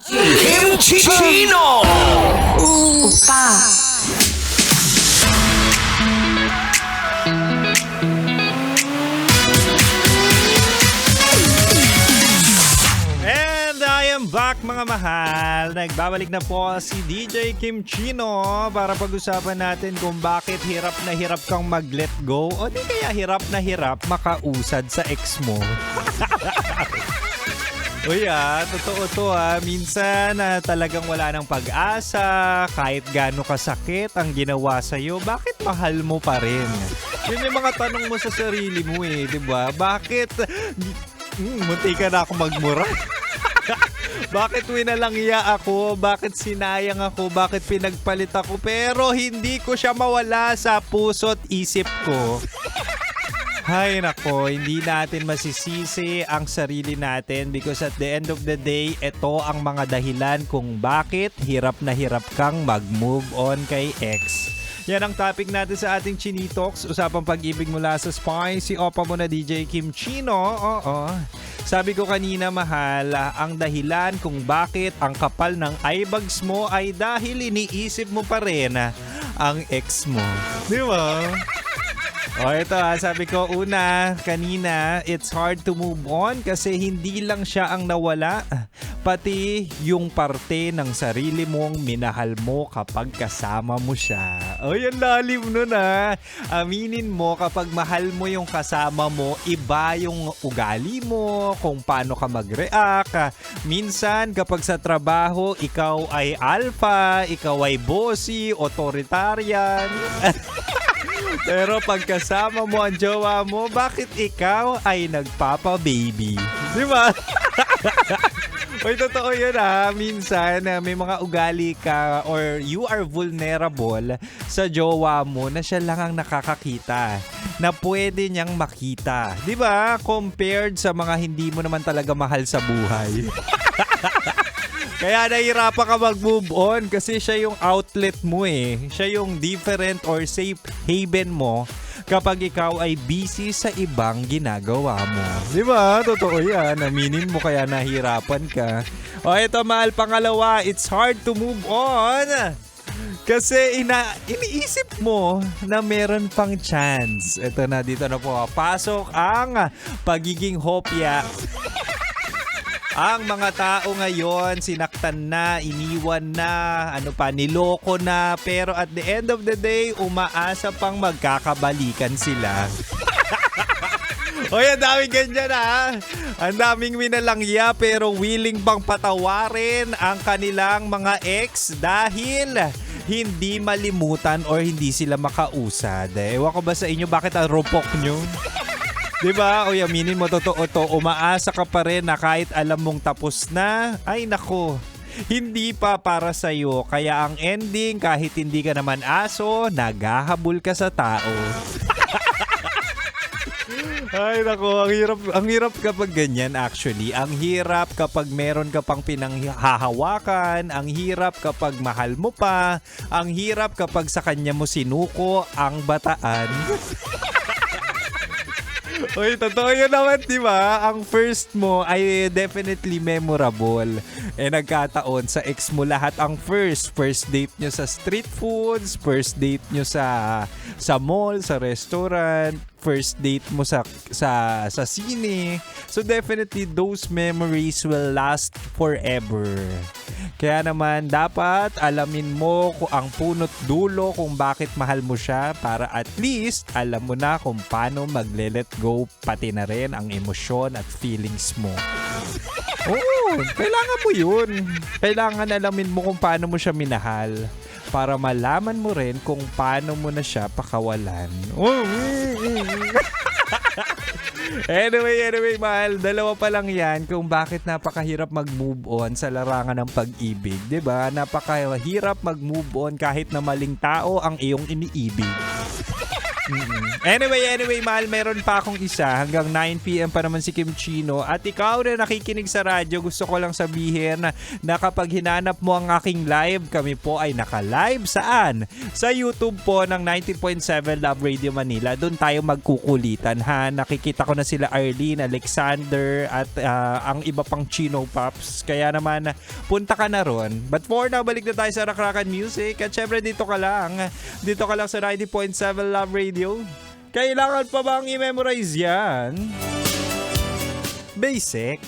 Kimchi Chino! 오빠, And I am back mga mahal. Nagbabalik na po si DJ Kim Chino para pag-usapan natin kung bakit hirap na hirap kang mag-let go o di kaya hirap na hirap makausad sa ex mo. Uy totoo to Minsan talagang wala ng pag-asa, kahit gaano kasakit ang ginawa sa'yo, bakit mahal mo pa rin? Yun yung mga tanong mo sa sarili mo di ba? Bakit? Munti ka na ako magmura. Bakit winalangya ako? Bakit sinayang ako? Bakit pinagpalit ako? Pero hindi ko siya mawala sa puso't isip ko. Hay nako, hindi natin masisisi ang sarili natin because at the end of the day, ito ang mga dahilan kung bakit hirap na hirap kang mag-move on kay ex. Yan ang topic natin sa ating Chinitox. Usapang pag-ibig mula sa Spy. Si Opa mo na DJ Kim Chino. Oo. Sabi ko kanina mahal, ang dahilan kung bakit ang kapal ng eyebags mo ay dahil iniisip mo pa rin ang ex mo. Di ba? O ito sabi ko kanina, it's hard to move on kasi hindi lang siya ang nawala, pati yung parte ng sarili mong minahal mo kapag kasama mo siya. O yan lalim nun Aminin mo kapag mahal mo yung kasama mo, iba yung ugali mo, kung paano ka mag-react. Minsan kapag sa trabaho, ikaw ay alpha, ikaw ay bossy, authoritarian. Pero pag kasama mo ang jowa mo, bakit ikaw ay nagpapa-baby? Di ba? Uy, totoo yun Minsan, may mga ugali ka or you are vulnerable sa jowa mo na siya lang ang nakakakita, na pwede niyang makita. Di ba? Compared sa mga hindi mo naman talaga mahal sa buhay. Kaya nahihirapan ka mag-move on kasi siya yung outlet mo Siya yung different or safe haven mo kapag ikaw ay busy sa ibang ginagawa mo. Di ba? Totoo yan. Aminin mo kaya nahihirapan ka. O ito mahal, pangalawa, it's hard to move on. Kasi iniisip mo na meron pang chance. Ito na, dito na po. Pasok ang pagiging hopya. Ang mga tao ngayon, sinaktan na, iniwan na, niloko na, pero at the end of the day, umaasa pang magkakabalikan sila. Hoy, ang daming ganyan Ang daming winalangya pero willing pang patawarin ang kanilang mga ex dahil hindi malimutan or hindi sila makausad. Ewan ko ba sa inyo bakit ang rupok nyo? Diba? O aminin mo, totoo to. Umaasa ka pa rin na kahit alam mong tapos na, ay nako, hindi pa para sa'yo. Kaya ang ending, kahit hindi ka naman aso, naghahabol ka sa tao. Ay nako, ang hirap kapag ganyan actually. Ang hirap kapag meron ka pang pinanghahawakan. Ang hirap kapag mahal mo pa. Ang hirap kapag sa kanya mo sinuko ang bataan. Uy, totoo yun naman, di ba? Ang first mo ay definitely memorable. Nagkataon sa ex mo lahat ang first. First date nyo sa street foods, first date nyo sa mall, sa restaurant, first date mo sa sine. So definitely those memories will last forever. Kaya naman dapat alamin mo kung ang punot dulo kung bakit mahal mo siya para at least alam mo na kung paano magle-let go pati na rin ang emosyon at feelings mo. Oo, kailangan mo yun. Kailangan alamin mo kung paano mo siya minahal para malaman mo rin kung paano mo na siya pakawalan. Anyway, mahal, dalawa pa lang yan kung bakit napakahirap mag-move on sa larangan ng pag-ibig. Diba? Napakahirap mag-move on kahit na maling tao ang iyong iniibig. Anyway, mahal, meron pa akong isa. Hanggang 9 p.m. pa naman si Kim Chino. At ikaw na nakikinig sa radyo, gusto ko lang sabihin na kapag hinanap mo ang aking live, kami po ay naka-live. Saan? Sa YouTube po ng 90.7 Love Radio Manila. Doon tayo magkukulitan, ha? Nakikita ko na sila Arlene, Alexander, at ang iba pang Chino Pops. Kaya naman, punta ka na ron. But for now, balik na tayo sa Rakrakan Music. At syempre, dito ka lang sa 90.7 Love Radio. Kailangan pa bang i-memorize yan? Basic.